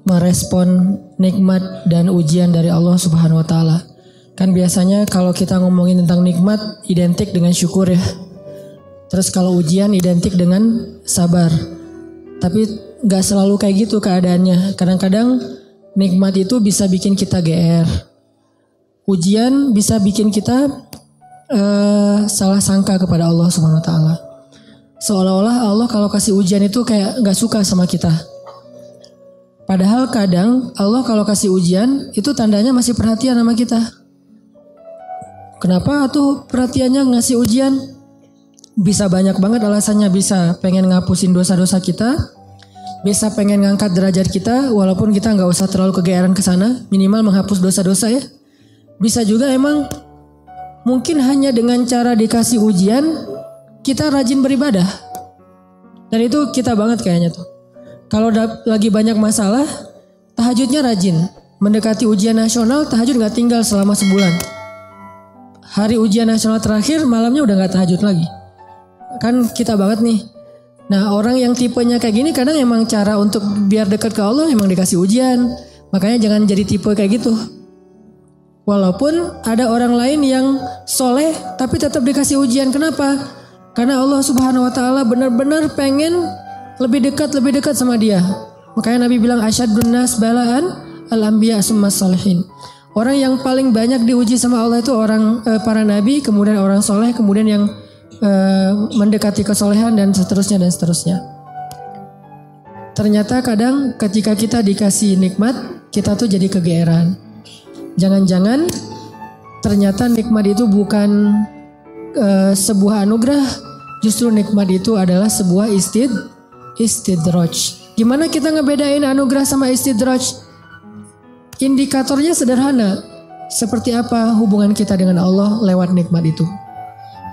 merespon nikmat dan ujian dari Allah Subhanahu wa taala. Kan biasanya kalau kita ngomongin tentang nikmat identik dengan syukur ya. Terus kalau ujian identik dengan sabar. Tapi gak selalu kayak gitu keadaannya. Kadang-kadang nikmat itu bisa bikin kita GR. Ujian bisa bikin kita salah sangka kepada Allah Subhanahu wa taala. Seolah-olah Allah kalau kasih ujian itu kayak gak suka sama kita. Padahal kadang Allah kalau kasih ujian itu tandanya masih perhatian sama kita. Kenapa tuh perhatiannya ngasih ujian? Bisa banyak banget alasannya. Bisa pengen ngapusin dosa-dosa kita, bisa pengen ngangkat derajat kita walaupun kita nggak usah terlalu kegeeran ke sana, minimal menghapus dosa-dosa ya. Bisa juga emang mungkin hanya dengan cara dikasih ujian kita rajin beribadah. Dan itu kita banget kayaknya tuh. Kalau lagi banyak masalah, tahajudnya rajin. Mendekati ujian nasional, tahajud gak tinggal selama sebulan. Hari ujian nasional terakhir, malamnya udah gak tahajud lagi. Kan kita banget nih. Nah orang yang tipenya kayak gini kadang emang cara untuk biar dekat ke Allah emang dikasih ujian. Makanya jangan jadi tipe kayak gitu. Walaupun ada orang lain yang soleh tapi tetap dikasih ujian. Kenapa? Karena Allah Subhanahu wa taala benar-benar pengen lebih dekat sama dia. Makanya Nabi bilang asyadun nas balaan al-anbiya summas salihin. Orang yang paling banyak diuji sama Allah itu orang para nabi, kemudian orang soleh, kemudian yang mendekati kesolehan dan seterusnya. Ternyata kadang ketika kita dikasih nikmat, kita tuh jadi kegeeran. Jangan-jangan ternyata nikmat itu bukan sebuah anugerah, justru nikmat itu adalah sebuah istidraj. Gimana kita ngebedain anugerah sama istidraj? Indikatornya sederhana. Seperti apa hubungan kita dengan Allah lewat nikmat itu.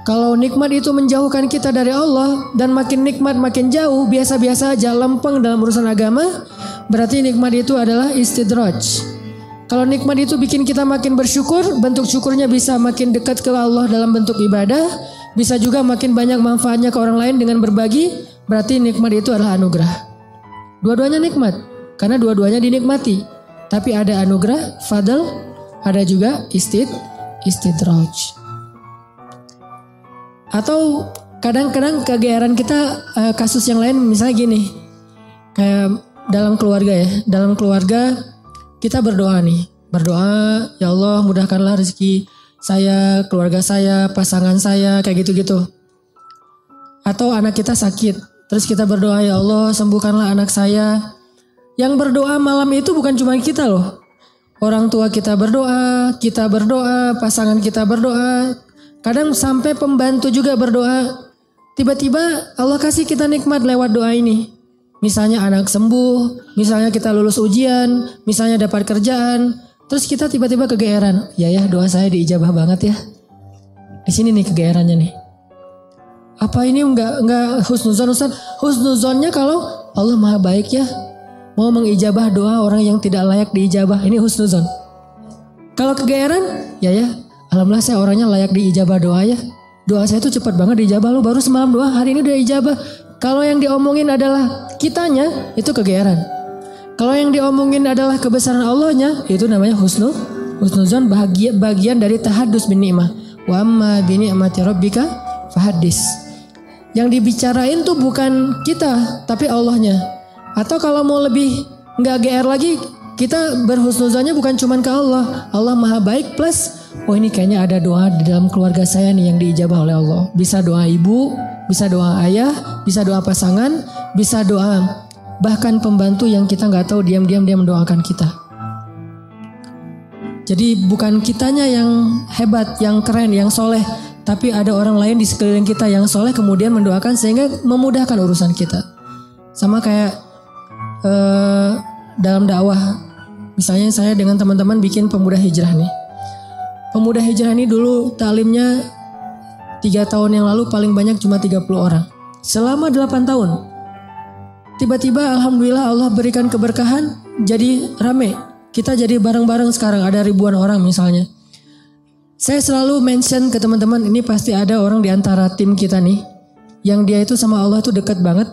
Kalau nikmat itu menjauhkan kita dari Allah dan makin nikmat makin jauh, biasa-biasa aja lempeng dalam urusan agama, berarti nikmat itu adalah istidraj. Kalau nikmat itu bikin kita makin bersyukur, bentuk syukurnya bisa makin dekat ke Allah dalam bentuk ibadah, bisa juga makin banyak manfaatnya ke orang lain dengan berbagi, berarti nikmat itu adalah anugerah. Dua-duanya nikmat, karena dua-duanya dinikmati. Tapi ada anugerah, fadl, ada juga istidraj. Atau kadang-kadang kegeeran kita kasus yang lain misalnya gini. Kayak dalam keluarga ya. Dalam keluarga kita berdoa nih. Berdoa, ya Allah mudahkanlah rezeki saya, keluarga saya, pasangan saya, kayak gitu-gitu. Atau anak kita sakit. Terus kita berdoa, ya Allah sembuhkanlah anak saya. Yang berdoa malam itu bukan cuma kita loh. Orang tua kita berdoa, pasangan kita berdoa. Kadang sampai pembantu juga berdoa. Tiba-tiba Allah kasih kita nikmat lewat doa ini. Misalnya anak sembuh, misalnya kita lulus ujian, misalnya dapat kerjaan. Terus kita tiba-tiba kegeeran. Ya doa saya diijabah banget ya. Di sini nih kegeerannya nih. Apa ini enggak husnuzon Ustaz? Husnuzonnya kalau Allah maha baik ya. Mau mengijabah doa orang yang tidak layak diijabah. Ini husnuzon. Kalau kegeeran, ya alhamdulillah saya orangnya layak diijabah doa ya. Doa saya tuh cepat banget diijabah. Lu baru semalam doa, hari ini udah ijabah. Kalau yang diomongin adalah kitanya, itu kegeeran. Kalau yang diomongin adalah kebesaran Allahnya, itu namanya husnuzon, bagian dari tahaddus bin ni'mah. Wa amma bi ni'mati rabbika fahaddis. Yang dibicarain tuh bukan kita, tapi Allahnya. Atau kalau mau lebih nggak GR lagi, kita berhusnuzonnya bukan cuma ke Allah. Allah maha baik plus, ini kayaknya ada doa di dalam keluarga saya nih yang diijabah oleh Allah. Bisa doa ibu, bisa doa ayah, bisa doa pasangan, bisa doa bahkan pembantu yang kita nggak tahu diam-diam dia mendoakan kita. Jadi bukan kitanya yang hebat, yang keren, yang soleh, tapi ada orang lain di sekeliling kita yang soleh kemudian mendoakan sehingga memudahkan urusan kita. Sama kayak dalam dakwah, misalnya saya dengan teman-teman bikin pemuda hijrah nih. Pemuda hijrah ini dulu talimnya 3 tahun yang lalu paling banyak cuma 30 orang. Selama 8 tahun. Tiba-tiba alhamdulillah Allah berikan keberkahan jadi rame. Kita jadi bareng-bareng sekarang ada ribuan orang misalnya. Saya selalu mention ke teman-teman ini pasti ada orang di antara tim kita nih. Yang dia itu sama Allah itu dekat banget.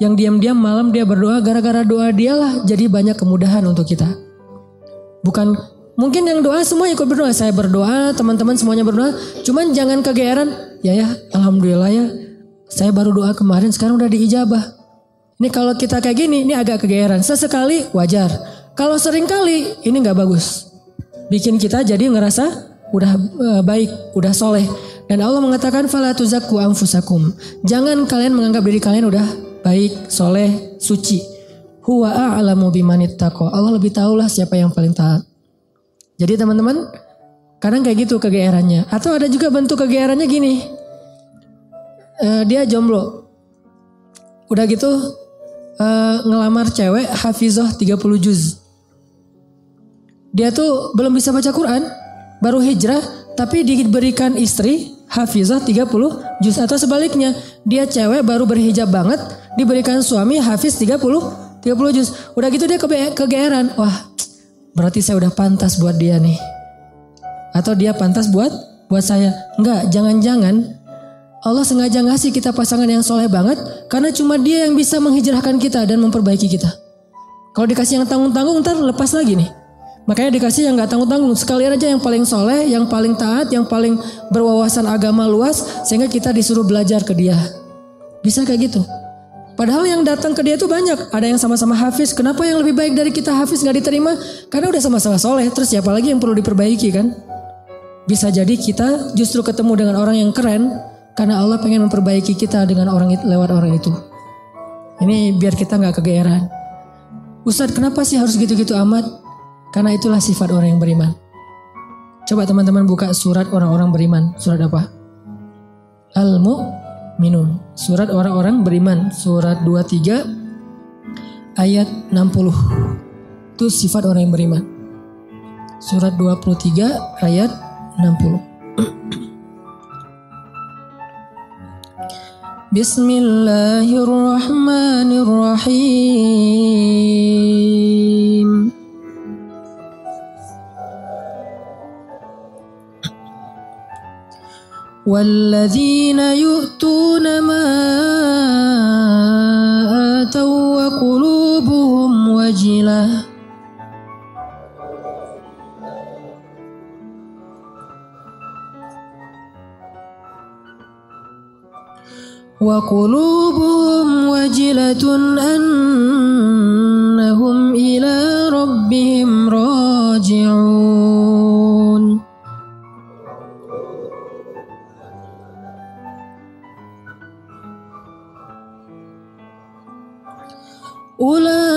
yang diam-diam malam dia berdoa, gara-gara doa dialah jadi banyak kemudahan untuk kita. Bukan mungkin yang doa semua ikut berdoa, saya berdoa, teman-teman semuanya berdoa, cuman jangan kegeeran. Ya alhamdulillah ya, saya baru doa kemarin sekarang udah diijabah. Ini kalau kita kayak gini, ini agak kegeeran. Sesekali wajar. Kalau sering kali, ini nggak bagus. Bikin kita jadi ngerasa udah baik, udah soleh. Dan Allah mengatakan, fala tuzakku anfusakum. Jangan kalian menganggap diri kalian udah baik, soleh, suci. Huwa a'lamu bimanittaqo. Allah lebih tahulah siapa yang paling taat. Jadi teman-teman, kadang kayak gitu kegeerannya. Atau ada juga bentuk kegeerannya gini. Dia jomblo. Udah gitu ngelamar cewek hafizah 30 juz. Dia tuh belum bisa baca Quran, baru hijrah, tapi diberikan istri hafizah 30 juz. Atau sebaliknya, dia cewek baru berhijab banget, diberikan suami hafiz 30 juz. Udah gitu dia kegeeran. Wah, berarti saya udah pantas buat dia nih. Atau dia pantas buat saya. Enggak, jangan-jangan Allah sengaja ngasih kita pasangan yang soleh banget karena cuma dia yang bisa menghijrahkan kita dan memperbaiki kita. Kalau dikasih yang tanggung-tanggung ntar lepas lagi nih. Makanya dikasih yang gak tanggung-tanggung. Sekalian aja yang paling soleh, yang paling taat, yang paling berwawasan agama luas sehingga kita disuruh belajar ke dia. Bisa kayak gitu. Padahal yang datang ke dia itu banyak. Ada yang sama-sama hafiz. Kenapa yang lebih baik dari kita hafiz gak diterima? Karena udah sama-sama soleh. Terus siapa lagi yang perlu diperbaiki kan? Bisa jadi kita justru ketemu dengan orang yang keren karena Allah pengen memperbaiki kita dengan orang itu, lewat orang itu. Ini biar kita gak kegeeran. Ustadz, kenapa sih harus gitu-gitu amat? Karena itulah sifat orang yang beriman. Coba teman-teman buka surat orang-orang beriman. Surat apa? Al-Mu'minun. Surat orang-orang beriman. Surat 23 ayat 60. Itu sifat orang yang beriman. Surat 23 ayat 60. Bismillahirrahmanirrahim. وَالَّذِينَ يُؤْتُونَ مَا آتَوْا وَقُلُوبُهُمْ وَجِلَةٌ أَنَّهُمْ إِلَى رَبِّهِمْ رَاجِعُونَ. أولئك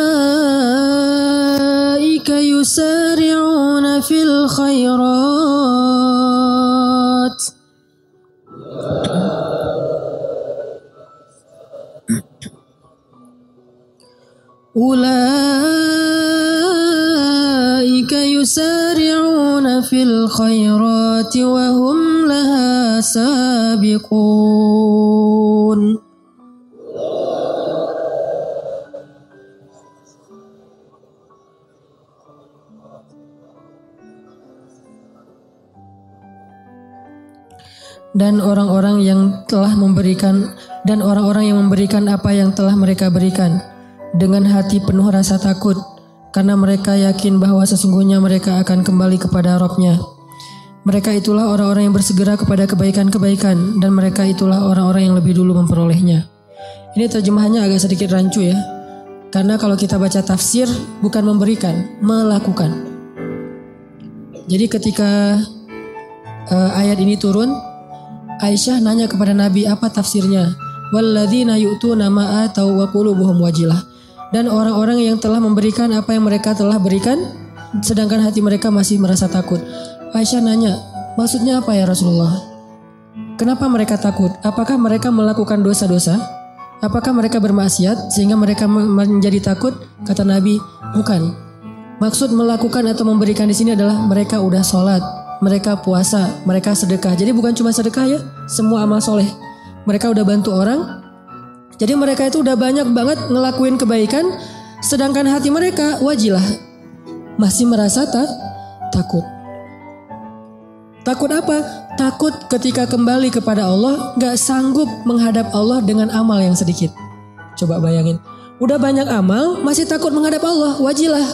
يسارعون في الخيرات وهم لها سابقون. Dan orang-orang yang telah memberikan apa yang telah mereka berikan dengan hati penuh rasa takut karena mereka yakin bahwa sesungguhnya mereka akan kembali kepada Rabb-Nya. Mereka itulah orang-orang yang bersegera kepada kebaikan-kebaikan dan mereka itulah orang-orang yang lebih dulu memperolehnya. Ini terjemahannya agak sedikit rancu ya. Karena kalau kita baca tafsir bukan memberikan, melakukan. Jadi ketika ayat ini turun, Aisyah nanya kepada Nabi apa tafsirnya. Walladzina yu'tuna ma atau wa qulubuhum wajilah. Dan orang-orang yang telah memberikan apa yang mereka telah berikan sedangkan hati mereka masih merasa takut. Aisyah nanya, maksudnya apa ya Rasulullah? Kenapa mereka takut? Apakah mereka melakukan dosa-dosa? Apakah mereka bermaksiat sehingga mereka menjadi takut? Kata Nabi, bukan. Maksud melakukan atau memberikan di sini adalah mereka udah sholat, mereka puasa, mereka sedekah. Jadi bukan cuma sedekah ya, semua amal soleh. Mereka udah bantu orang. Jadi mereka itu udah banyak banget ngelakuin kebaikan, sedangkan hati mereka wajilah, masih merasa takut. Takut apa? Takut ketika kembali kepada Allah gak sanggup menghadap Allah dengan amal yang sedikit. Coba bayangin. Udah banyak amal masih takut menghadap Allah. Wajilah.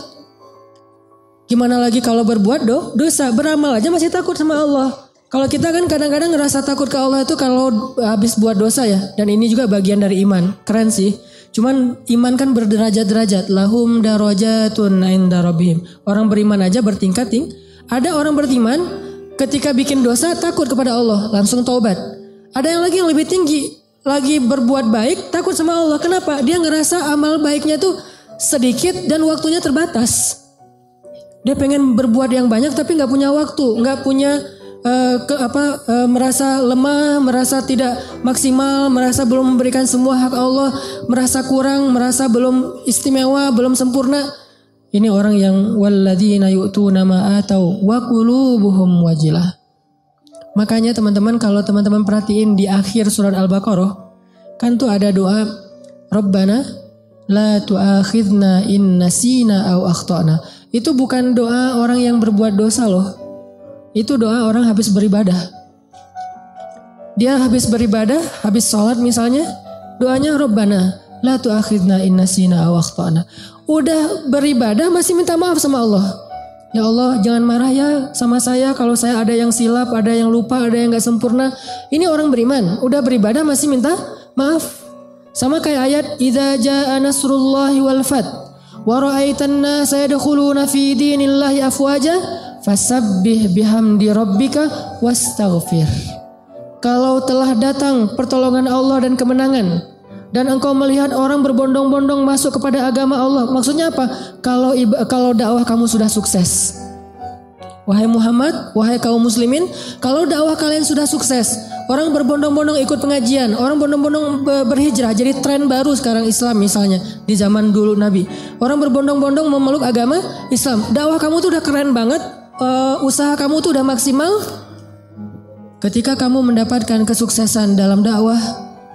Gimana lagi kalau berbuat dosa. Beramal aja masih takut sama Allah. Kalau kita kan kadang-kadang ngerasa takut ke Allah itu kalau habis buat dosa ya. Dan ini juga bagian dari iman. Keren sih. Cuman iman kan berderajat-derajat. Lahum darajatun inda rabbihim. Orang beriman aja bertingkat. Ada orang beriman ketika bikin dosa takut kepada Allah. Langsung taubat. Ada yang lagi yang lebih tinggi. Lagi berbuat baik takut sama Allah. Kenapa? Dia ngerasa amal baiknya tuh sedikit dan waktunya terbatas. Dia pengen berbuat yang banyak tapi nggak punya waktu, nggak punya merasa lemah, merasa tidak maksimal, merasa belum memberikan semua hak Allah, merasa kurang, merasa belum istimewa, belum sempurna. Ini orang yang walladzina yu'tuna ma atau wa qulubuhum wajilah. Makanya teman-teman kalau teman-teman perhatiin di akhir surat Al-Baqarah kan tuh ada doa Rabbana la tu'akhidna in nasina aw akhtana. Itu bukan doa orang yang berbuat dosa loh. Itu doa orang habis beribadah. Dia habis beribadah, habis sholat misalnya, doanya Rabbana la tu'akhidna in nasina aw akhtana. Udah beribadah masih minta maaf sama Allah. Ya Allah jangan marah ya sama saya kalau saya ada yang silap, ada yang lupa, ada yang gak sempurna. Ini orang beriman, udah beribadah masih minta maaf. Sama kayak ayat idza jaa nasrullahi wal fath wa ra'aitan nasa yadkhuluna fi dinillahi afwaja fasabbih bihamdi rabbika wastaghfir. Kalau telah datang pertolongan Allah dan kemenangan dan engkau melihat orang berbondong-bondong masuk kepada agama Allah. Maksudnya apa? Kalau dakwah kamu sudah sukses. Wahai Muhammad, wahai kaum muslimin, kalau dakwah kalian sudah sukses, orang berbondong-bondong ikut pengajian, orang berbondong-bondong berhijrah, jadi tren baru sekarang Islam misalnya di zaman dulu Nabi. Orang berbondong-bondong memeluk agama Islam. Dakwah kamu tuh udah keren banget, usaha kamu tuh udah maksimal. Ketika kamu mendapatkan kesuksesan dalam dakwah,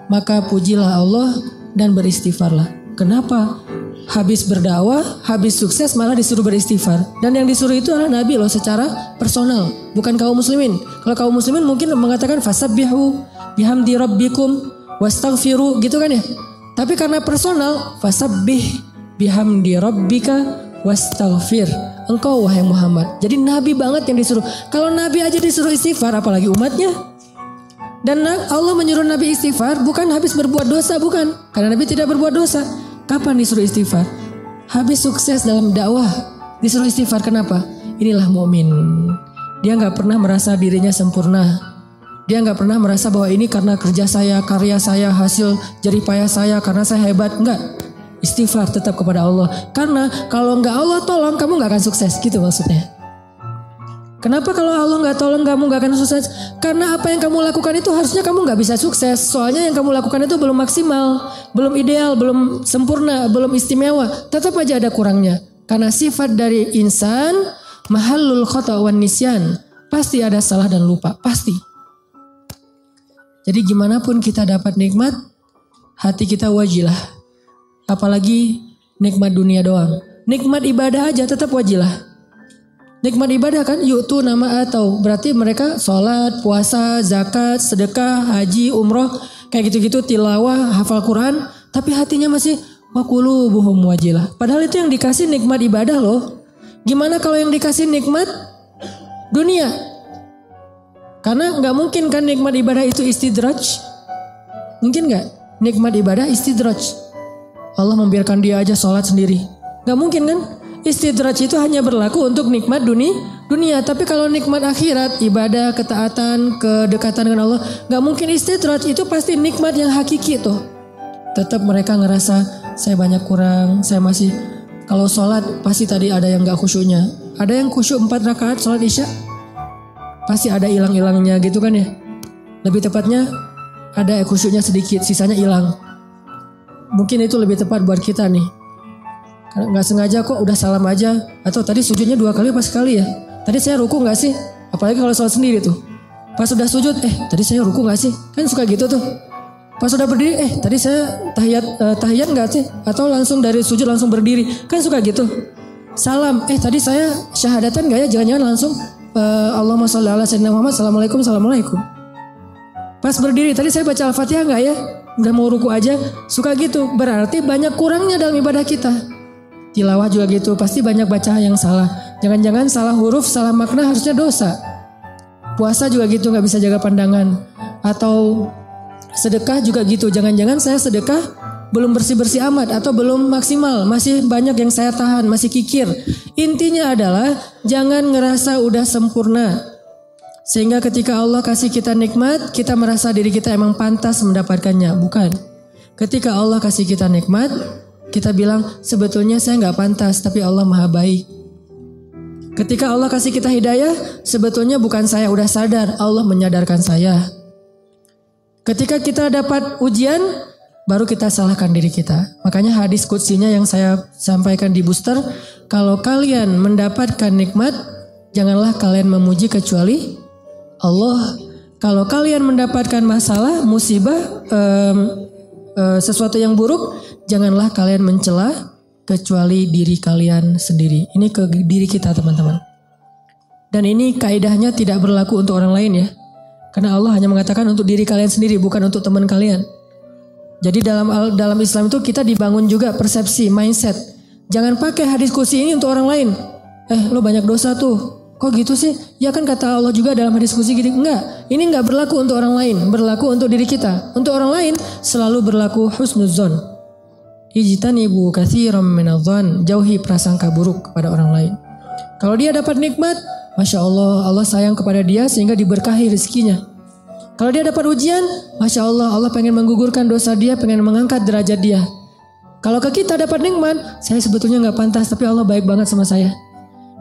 maka pujilah Allah dan beristighfarlah. Kenapa? Habis berdakwah, habis sukses malah disuruh beristighfar. Dan yang disuruh itu adalah Nabi loh secara personal, bukan kaum muslimin. Kalau kaum muslimin mungkin mengatakan fasabbihu bihamdi rabbikum wastaghfiru gitu kan ya. Tapi karena personal, fasabbih bihamdi rabbika wastaghfir. Engkau wahai Muhammad. Jadi Nabi banget yang disuruh. Kalau Nabi aja disuruh istighfar apalagi umatnya. Dan Allah menyuruh Nabi istighfar bukan habis berbuat dosa, bukan. Karena Nabi tidak berbuat dosa. Kapan disuruh istighfar? Habis sukses dalam dakwah disuruh istighfar. Kenapa? Inilah mukmin. Dia nggak pernah merasa dirinya sempurna. Dia nggak pernah merasa bahwa ini karena kerja saya, karya saya, hasil jerih payah saya, karena saya hebat. Enggak. Istighfar tetap kepada Allah. Karena kalau nggak Allah tolong kamu nggak akan sukses. Gitu maksudnya. Kenapa kalau Allah nggak tolong kamu nggak akan sukses? Karena apa yang kamu lakukan itu harusnya kamu nggak bisa sukses. Soalnya yang kamu lakukan itu belum maksimal, belum ideal, belum sempurna, belum istimewa. Tetap aja ada kurangnya. Karena sifat dari insan mahallul khata' wan nisyan. Pasti ada salah dan lupa, pasti. Jadi gimana pun kita dapat nikmat, hati kita wajilah. Apalagi nikmat dunia doang. Nikmat ibadah aja tetap wajilah. Nikmat ibadah kan yu'tu nama atau berarti mereka sholat, puasa, zakat, sedekah, haji, umroh kayak gitu-gitu, tilawah, hafal Quran, tapi hatinya masih wa qulubuhum wajilah. Padahal itu yang dikasih nikmat ibadah loh. Gimana kalau yang dikasih nikmat dunia? Karena nggak mungkin kan nikmat ibadah itu istidraj. Mungkin nggak? Nikmat ibadah istidraj. Allah membiarkan dia aja sholat sendiri. Nggak mungkin kan? Istidraj itu hanya berlaku untuk nikmat dunia. Tapi kalau nikmat akhirat, ibadah, ketaatan, kedekatan dengan Allah, gak mungkin istidraj. Itu pasti nikmat yang hakiki tuh. Tetap mereka ngerasa saya banyak kurang, saya masih. Kalau sholat pasti tadi ada yang gak khusyuknya. Ada yang khusyuk 4 rakaat sholat isya. Pasti ada hilang-hilangnya gitu kan ya. Lebih tepatnya ada khusyuknya sedikit, sisanya hilang. Mungkin itu lebih tepat buat kita nih. Nggak sengaja kok udah salam aja. Atau tadi sujudnya 2 kali apa sekali ya. Tadi saya ruku gak sih? Apalagi kalau sholat sendiri tuh. Pas udah sujud, tadi saya ruku gak sih? Kan suka gitu tuh. Pas udah berdiri, tadi saya tahiyat gak sih? Atau langsung dari sujud langsung berdiri. Kan suka gitu. Salam, tadi saya syahadatan gak ya? Jangan-jangan langsung Allahumma sholli ala sayyidina Muhammad. Assalamualaikum. Pas berdiri, tadi saya baca Al-Fatihah gak ya? udah mau ruku aja suka gitu. Berarti banyak kurangnya dalam ibadah kita. Tilawah juga gitu, pasti banyak baca yang salah. Jangan-jangan salah huruf, salah makna harusnya dosa. Puasa juga gitu, gak bisa jaga pandangan. Atau sedekah juga gitu, jangan-jangan saya sedekah belum bersih-bersih amat atau belum maksimal, masih banyak yang saya tahan, masih kikir. Intinya adalah jangan ngerasa udah sempurna. Sehingga ketika Allah kasih kita nikmat, kita merasa diri kita emang pantas mendapatkannya. Bukan. Ketika Allah kasih kita nikmat, kita bilang sebetulnya saya gak pantas, tapi Allah maha baik. Ketika Allah kasih kita hidayah, sebetulnya bukan saya udah sadar, Allah menyadarkan saya. Ketika kita dapat ujian, baru kita salahkan diri kita. Makanya hadis qudsinya yang saya sampaikan di booster, kalau kalian mendapatkan nikmat, janganlah kalian memuji kecuali Allah. Kalau kalian mendapatkan masalah, musibah, sesuatu yang buruk, janganlah kalian mencela kecuali diri kalian sendiri. Ini ke diri kita teman-teman. Dan ini kaidahnya tidak berlaku untuk orang lain ya. Karena Allah hanya mengatakan untuk diri kalian sendiri, bukan untuk teman kalian. Jadi dalam Islam itu kita dibangun juga persepsi, mindset. Jangan pakai hadis qudsi ini untuk orang lain. Lo banyak dosa tuh. Kok gitu sih? Ya kan kata Allah juga dalam hadis qudsi gitu. Enggak, ini enggak berlaku untuk orang lain, berlaku untuk diri kita. Untuk orang lain selalu berlaku husnuzon. Ijtanibu katsiran minadh-dhon, jauhi prasangka buruk kepada orang lain. Kalau dia dapat nikmat, Masya Allah, Allah sayang kepada dia sehingga diberkahi rezekinya. Kalau dia dapat ujian, Masya Allah, Allah pengen menggugurkan dosa dia, pengen mengangkat derajat dia. Kalau ke kita dapat nikmat, saya sebetulnya gak pantas, tapi Allah baik banget sama saya.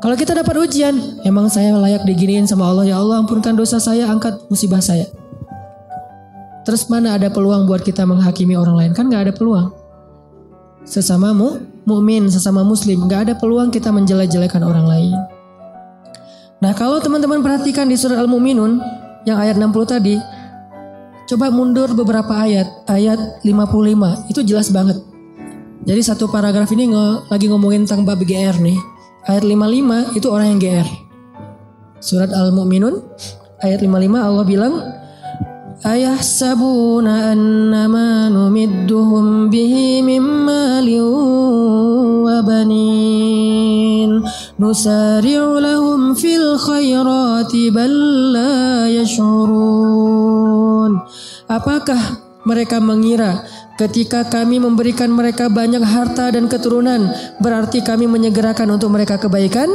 Kalau kita dapat ujian, emang saya layak diginiin sama Allah. Ya Allah, ampunkan dosa saya, angkat musibah saya. Terus mana ada peluang buat kita menghakimi orang lain? Kan gak ada peluang. Sesama mukmin, sesama muslim, gak ada peluang kita menjelek-jelekan orang lain. Nah, kalau teman-teman perhatikan di surat Al-Mu'minun yang ayat 60 tadi, coba mundur beberapa ayat 55, itu jelas banget. Jadi satu paragraf ini lagi ngomongin tentang bab GR nih. Ayat 55 itu orang yang GR. Surat Al-Mu'minun ayat 55 Allah bilang, ayahsabuna annama numidduhum bihi min malin wa banin nusari'u lahum fil khairati bal la yash'urun. Apakah mereka mengira ketika kami memberikan mereka banyak harta dan keturunan berarti kami menyegerakan untuk mereka kebaikan?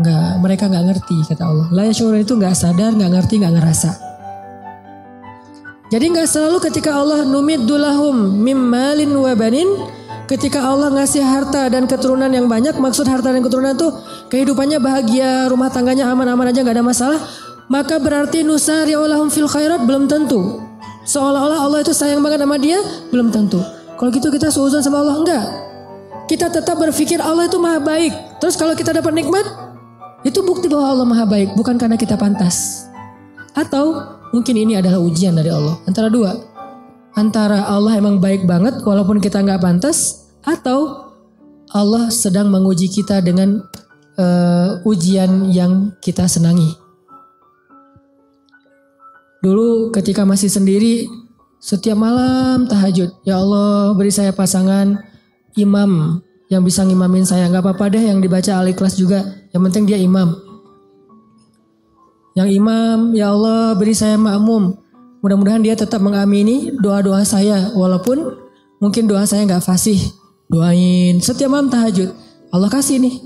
Enggak, mereka enggak ngerti kata Allah. La yash'urun itu enggak sadar, enggak ngerti, enggak ngerasa. Jadi gak selalu ketika Allah numiddu lahum mim malin wa banin, ketika Allah ngasih harta dan keturunan yang banyak, maksud harta dan keturunan itu kehidupannya bahagia, rumah tangganya aman-aman aja gak ada masalah, maka berarti nusari'u lahum fil khairat, belum tentu. Seolah-olah Allah itu sayang banget sama dia, belum tentu. Kalau gitu kita suudzon sama Allah, enggak. Kita tetap berpikir Allah itu maha baik. Terus kalau kita dapat nikmat, itu bukti bahwa Allah maha baik, bukan karena kita pantas. Atau mungkin ini adalah ujian dari Allah. Antara dua. Antara Allah emang baik banget walaupun kita gak pantas. Atau Allah sedang menguji kita dengan ujian yang kita senangi. Dulu ketika masih sendiri, setiap malam tahajud. Ya Allah, beri saya pasangan imam yang bisa ngimamin saya. Gak apa-apa deh yang dibaca Al-Ikhlas juga. Yang penting dia imam. Yang imam, ya Allah beri saya makmum. Mudah-mudahan dia tetap mengamini doa-doa saya. Walaupun mungkin doa saya gak fasih. Doain setiap malam tahajud. Allah kasih nih.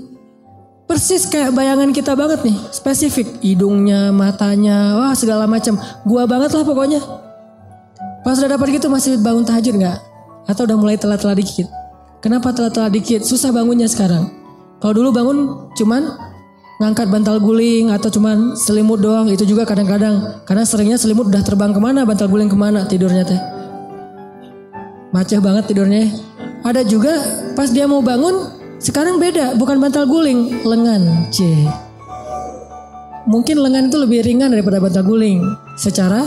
Persis kayak bayangan kita banget nih. Spesifik. Hidungnya, matanya, wah segala macam. Gua banget lah pokoknya. Pas udah dapat gitu masih bangun tahajud gak? Atau udah mulai telat-telat dikit? Kenapa telat-telat dikit? Susah bangunnya sekarang. Kalau dulu bangun cuman ngangkat bantal guling atau cuman selimut doang, itu juga kadang-kadang karena seringnya selimut udah terbang kemana, bantal guling kemana, tidurnya teh macet banget tidurnya. Ada juga pas dia mau bangun sekarang beda, bukan bantal guling, lengan. Mungkin lengan itu lebih ringan daripada bantal guling secara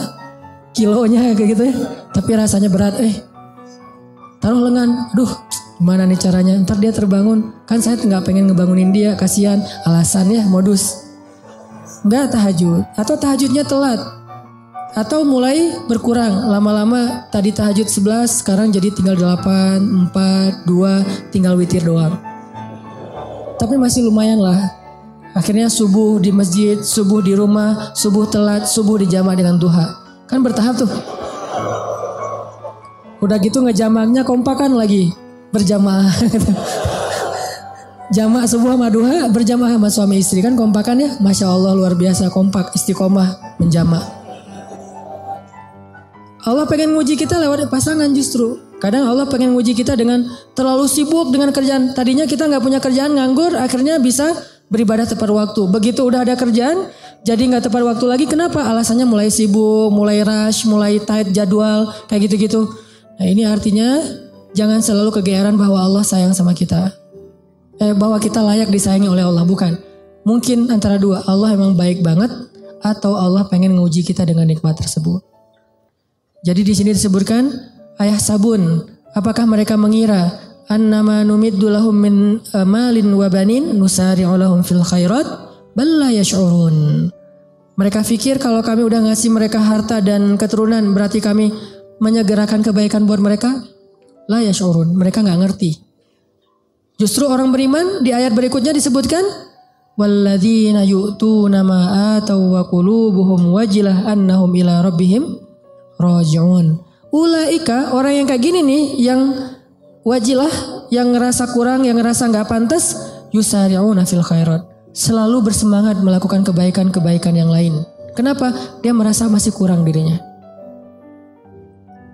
kilonya kayak gitu ya, tapi rasanya berat. Taruh lengan, aduh gimana nih caranya, ntar dia terbangun. Kan saya gak pengen ngebangunin dia, kasihan. Alasannya modus. Gak tahajud. Atau tahajudnya telat. Atau mulai berkurang, lama-lama tadi tahajud 11, sekarang jadi tinggal 8, 4, 2, tinggal witir doang. Tapi masih lumayan lah. Akhirnya subuh di masjid, subuh di rumah, subuh telat, subuh dijamak dengan duha. Kan bertahap tuh. Udah gitu ngejamaknya kompakan lagi, berjamaah. Jamak subuh sama duha berjamaah sama suami istri, kan kompakan ya. Masya Allah luar biasa, kompak, istiqomah menjamak. Allah pengen nguji kita lewat pasangan justru. Kadang Allah pengen nguji kita dengan terlalu sibuk dengan kerjaan. Tadinya kita gak punya kerjaan, nganggur, akhirnya bisa beribadah tepat waktu. Begitu udah ada kerjaan, jadi gak tepat waktu lagi. Kenapa? Alasannya mulai sibuk, mulai rush, mulai tight jadwal, kayak gitu-gitu. Nah ini artinya jangan selalu kegeeran bahwa Allah sayang sama kita. Bahwa kita layak disayangi oleh Allah, bukan. Mungkin antara dua, Allah emang baik banget, atau Allah pengen nguji kita dengan nikmat tersebut. Jadi di sini disebutkan ayah sabun, apakah mereka mengira annama numiddu lahum min malin wa banin nusari'u lahum fil khairat bal la yash'urun. Mereka pikir kalau kami udah ngasih mereka harta dan keturunan berarti kami menyegerakan kebaikan buat mereka? La yash'urun, mereka enggak ngerti. Justru orang beriman di ayat berikutnya disebutkan walladzina yu'tuna ma ataw wa qulubuhum wajilah annahum ila rabbihim raji'un. Ulaika, orang yang kayak gini nih, yang wajilah, yang ngerasa kurang, yang ngerasa gak pantas, yusari'una fil khairat. Selalu bersemangat melakukan kebaikan-kebaikan yang lain. Kenapa? Dia merasa masih kurang dirinya.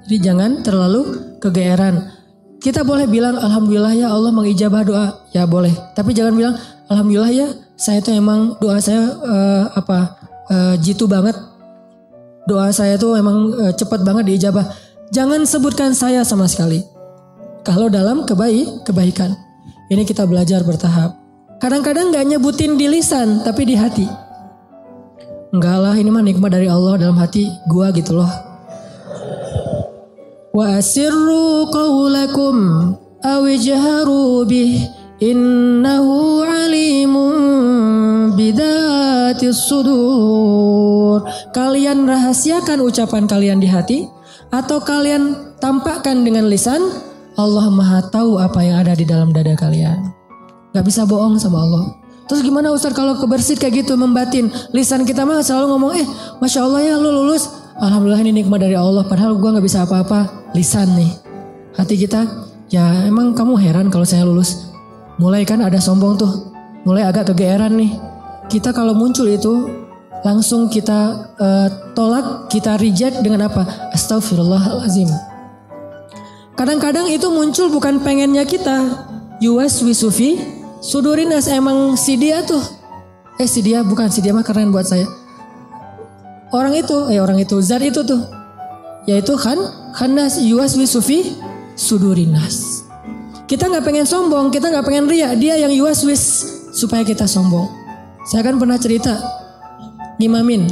Jadi jangan terlalu kegeeran. Kita boleh bilang alhamdulillah ya Allah mengijabah doa. Ya boleh. Tapi jangan bilang alhamdulillah ya saya tuh emang doa saya jitu banget. Doa saya tuh emang cepat banget diijabah. Jangan sebutkan saya sama sekali. Kalau dalam kebaikan. Ini kita belajar bertahap. Kadang-kadang gak nyebutin di lisan, tapi di hati. Enggak lah, ini mah nikmat dari Allah dalam hati gua gitu loh. Wa asirru qawlakum awijharu bih innahu alimun bidatis sudur. Kalian rahasiakan ucapan kalian di hati atau kalian tampakkan dengan lisan, Allah Maha tahu apa yang ada di dalam dada kalian. Gak bisa bohong sama Allah. Terus gimana Ustaz kalau kebersit kayak gitu membatin? Lisan kita mah selalu ngomong Masya Allah ya lu lulus. Alhamdulillah ini nikmat dari Allah. Padahal gue gak bisa apa-apa. Lisan nih. Hati kita, ya emang kamu heran kalau saya lulus. Mulai kan ada sombong tuh. Mulai agak kegeeran nih. Kita kalau muncul itu langsung kita tolak, kita reject dengan apa? Astaghfirullahalazim. Kadang-kadang itu muncul bukan pengennya kita. Yuwaswisufi sudurinas, emang si dia tuh. Si dia bukan, si dia mah keren buat saya. Orang itu, zat itu tuh. Yaitu khannas yuwaswisufi sudurinas. Kita gak pengen sombong, kita gak pengen riya. Dia yang yuwaswis supaya kita sombong. Saya kan pernah cerita ngimamin,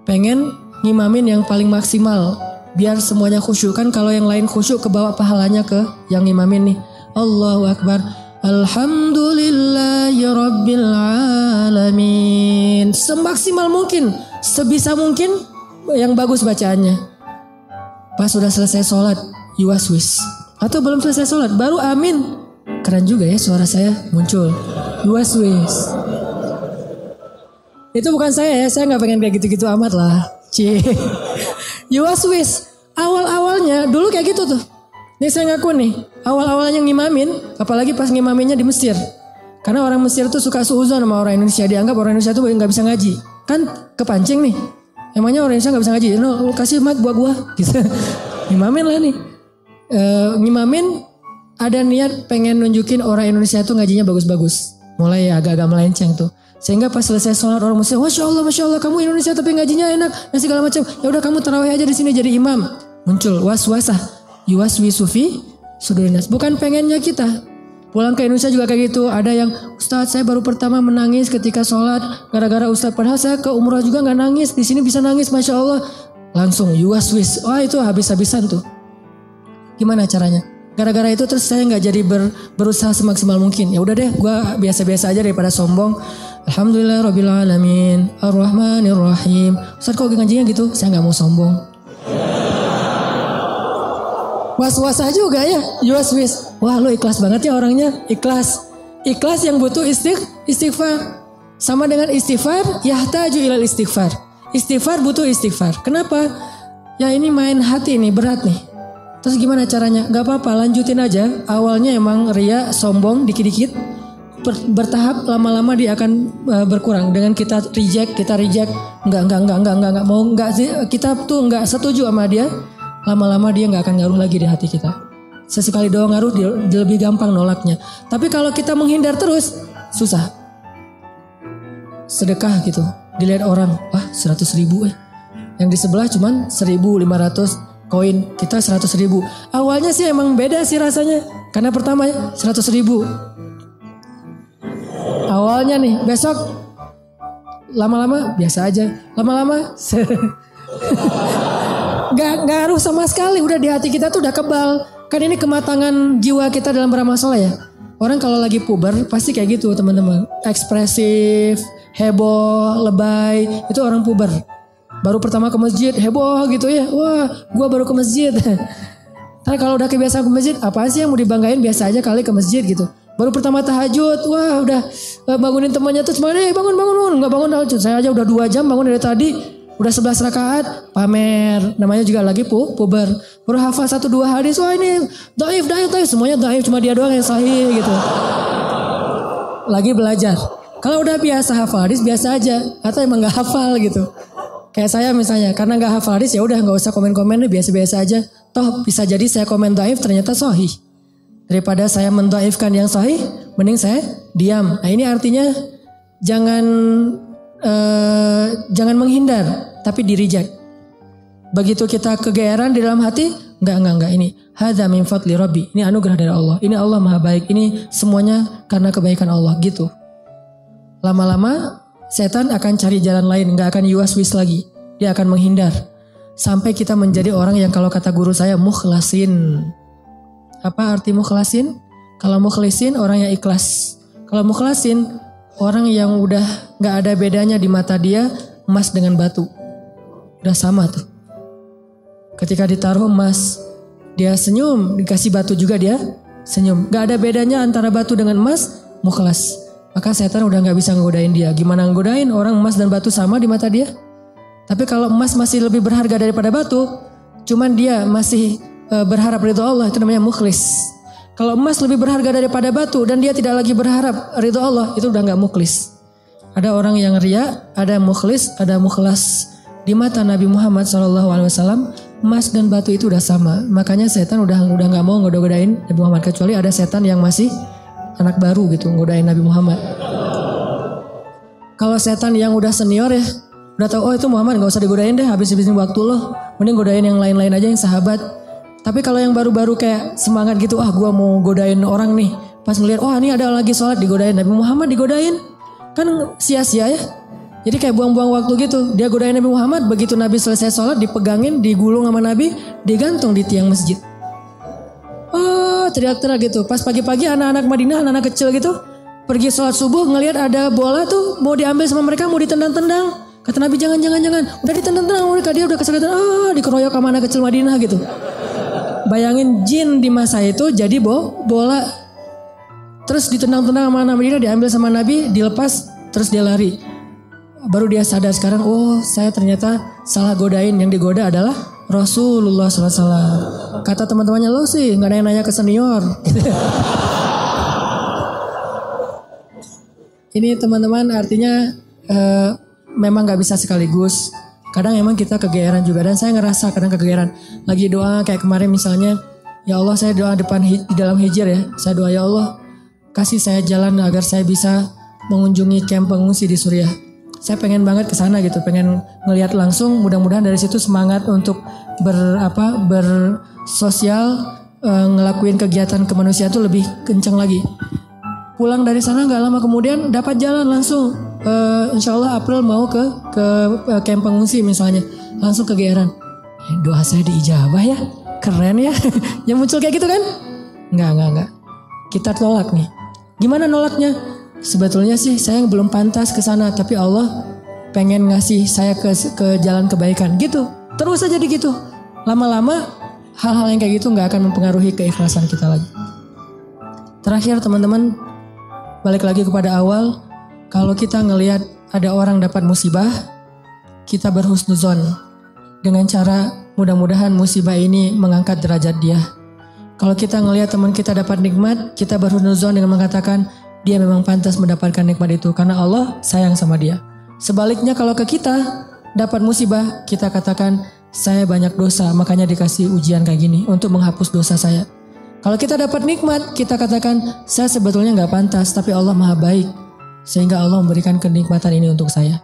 pengen ngimamin yang paling maksimal biar semuanya khusyuk. Kan kalau yang lain khusyuk kebawa pahalanya ke yang ngimamin nih. Allahu Akbar, alhamdulillahi rabbil alamin. Semaksimal mungkin, sebisa mungkin yang bagus bacaannya. Pas sudah selesai sholat, yuwaswis. Atau belum selesai sholat, baru amin. Keren juga ya suara saya muncul. Yuwaswis. Itu bukan saya gak pengen kayak gitu-gitu amat lah. Yuwaswis. Awal-awalnya dulu kayak gitu tuh. Ini saya ngaku nih. Awal-awalnya ngimamin. Apalagi pas ngimaminnya di Mesir. Karena orang Mesir tuh suka suuzon sama orang Indonesia. Dianggap orang Indonesia tuh gak bisa ngaji. Kan kepancing nih. Emangnya orang Indonesia gak bisa ngaji. No, kasih mic buat gua. Gitu. Ngimamin lah nih. Ngimamin ada niat pengen nunjukin orang Indonesia tuh ngajinya bagus-bagus. Mulai agak-agak melenceng tuh. Sehingga pas selesai sholat orang muslim, Masya Allah kamu Indonesia tapi ngajinya enak dan segala macam. Ya udah kamu tarawih aja di sini jadi imam. Muncul waswasah, yuwaswisufi sudurinas. Bukan pengennya kita. Pulang ke Indonesia juga kayak gitu. Ada yang Ustadz saya baru pertama menangis ketika sholat gara-gara Ustadz. Padahal saya ke umrah juga nggak nangis. Di sini bisa nangis, Masya Allah. Langsung yuwaswis. Wah itu habis-habisan tuh. Gimana caranya? Gara-gara itu terus saya nggak jadi berusaha semaksimal mungkin. Ya udah deh, gue biasa-biasa aja daripada sombong. Alhamdulillah Rabbil Alamin, Ar-Rahmanir Rahim. Ustaz kok ngajinya gitu? Saya gak mau sombong. Was-was aja juga ya, was-was. Wah lu ikhlas banget ya orangnya, ikhlas. Ikhlas yang butuh istighfar. Sama dengan istighfar, yahtaju ilal istighfar. Istighfar butuh istighfar. Kenapa? Ya ini main hati nih, berat nih. Terus gimana caranya? Gak apa-apa, lanjutin aja. Awalnya emang ria, sombong, dikit-dikit. Bertahap, lama-lama dia akan berkurang. Dengan kita reject. Enggak. Mau enggak sih, kita tuh enggak setuju sama dia. Lama-lama dia enggak akan ngaruh lagi di hati kita. Sesekali doang ngaruh, dia lebih gampang nolaknya. Tapi kalau kita menghindar terus, susah. Sedekah gitu, dilihat orang, wah 100.000 Yang di sebelah cuman 1.500 koin, kita 100.000. Awalnya sih emang beda sih rasanya. Karena pertama 100.000. Awalnya nih, besok lama-lama biasa aja. Lama-lama gak ngaruh sama sekali. Udah di hati kita tuh udah kebal. Kan ini kematangan jiwa kita dalam beramal soleh ya. Orang kalau lagi puber pasti kayak gitu teman-teman. Ekspresif, heboh, lebay. Itu orang puber. Baru pertama ke masjid heboh gitu ya. Wah gue baru ke masjid. Tapi kalau udah kebiasaan ke masjid, apaan sih yang mau dibanggain, biasa aja kali ke masjid gitu. Baru pertama tahajud, wah udah bangunin temannya tuh cuma bangun. Gak bangun, saya aja udah 2 jam bangun dari tadi. Udah 11 rakaat, pamer. Namanya juga lagi puber. Baru hafal 1-2 hadis, wah ini dhaif. Semuanya dhaif, cuma dia doang yang sahih gitu. Lagi belajar. Kalau udah biasa hafal hadis, biasa aja. Atau emang gak hafal gitu. Kayak saya misalnya, karena gak hafal hadis ya udah gak usah komen-komen deh, biasa-biasa aja. Toh bisa jadi saya komen dhaif ternyata sahih. Daripada saya mendhaifkan yang sahih, mending saya diam. Nah ini artinya jangan menghindar, tapi di-reject. Begitu kita kegeeran di dalam hati, enggak ini. Hadza min fadli Rabbi. Ini anugerah dari Allah. Ini Allah Maha Baik. Ini semuanya karena kebaikan Allah gitu. Lama-lama setan akan cari jalan lain, enggak akan yuwas-wis lagi. Dia akan menghindar. Sampai kita menjadi orang yang kalau kata guru saya mukhlasin. Apa arti mukhlasin? Kalau mukhlisin orang yang ikhlas. Kalau mukhlasin orang yang udah gak ada bedanya di mata dia emas dengan batu. Udah sama tuh. Ketika ditaruh emas, dia senyum. Dikasih batu juga dia senyum. Gak ada bedanya antara batu dengan emas, mukhlas. Maka setan udah gak bisa ngegodain dia. Gimana ngegodain? Orang emas dan batu sama di mata dia. Tapi kalau emas masih lebih berharga daripada batu, cuman dia masih berharap ridho Allah, itu namanya mukhlis. Kalau emas lebih berharga daripada batu dan dia tidak lagi berharap ridho Allah, itu udah gak mukhlis. Ada orang yang riya, ada mukhlis, ada mukhlas. Di mata Nabi Muhammad SAW, emas dan batu itu udah sama. Makanya setan udah gak mau ngodain Nabi Muhammad. Kecuali ada setan yang masih anak baru gitu, ngodain Nabi Muhammad. Kalau setan yang udah senior ya, udah tahu oh itu Muhammad gak usah digodain deh, habis-habisin waktu loh. Mending godain yang lain-lain aja yang sahabat. Tapi kalau yang baru-baru kayak semangat gitu, gua mau godain orang nih. Pas ngeliat, ini ada lagi sholat digodain. Nabi Muhammad digodain. Kan sia-sia ya. Jadi kayak buang-buang waktu gitu. Dia godain Nabi Muhammad, begitu Nabi selesai sholat dipegangin, digulung sama Nabi, digantung di tiang masjid. Teriak-teriak gitu. Pas pagi-pagi anak-anak Madinah, anak-anak kecil gitu, pergi sholat subuh ngelihat ada bola tuh mau diambil sama mereka, mau ditendang-tendang. Kata Nabi jangan. Udah ditendang-tendang mereka, dia udah kesakitan. Dikeroyok sama anak kecil Madinah gitu. Bayangin jin di masa itu jadi bola. Terus ditendang-tendang sama Nabi, diambil sama Nabi, dilepas, terus dia lari. Baru dia sadar sekarang, saya ternyata salah godain. Yang digoda adalah Rasulullah SAW. Kata teman-temannya, lo sih gak nanya-nanya ke senior. Ini teman-teman artinya memang gak bisa sekaligus. Kadang emang kita kegeeran juga, dan saya ngerasa kadang kegeeran. Lagi doa kayak kemarin misalnya, ya Allah saya doa di dalam hijir ya. Saya doa ya Allah kasih saya jalan agar saya bisa mengunjungi kamp pengungsi di Suriah. Saya pengen banget ke sana gitu, pengen ngelihat langsung. Mudah-mudahan dari situ semangat untuk bersosial, ngelakuin kegiatan kemanusiaan itu lebih kencang lagi. Pulang dari sana nggak lama kemudian dapat jalan langsung. Insya Allah April mau ke kamp pengungsi misalnya, langsung kegeeran. Doa saya diijabah ya, keren ya. Yang muncul kayak gitu kan? Nggak. Kita tolak nih. Gimana nolaknya? sebetulnya sih saya belum pantas ke sana, tapi Allah pengen ngasih saya ke jalan kebaikan gitu. Terus aja gitu. Lama-lama hal-hal yang kayak gitu nggak akan mempengaruhi keikhlasan kita lagi. Terakhir teman-teman, balik lagi kepada awal, kalau kita ngelihat ada orang dapat musibah, kita berhusnuzon dengan cara mudah-mudahan musibah ini mengangkat derajat dia. Kalau kita ngelihat teman kita dapat nikmat, kita berhusnuzon dengan mengatakan dia memang pantas mendapatkan nikmat itu karena Allah sayang sama dia. Sebaliknya kalau ke kita dapat musibah, kita katakan saya banyak dosa makanya dikasih ujian kayak gini untuk menghapus dosa saya. Kalau kita dapat nikmat, kita katakan saya sebetulnya gak pantas tapi Allah maha baik sehingga Allah memberikan kenikmatan ini untuk saya.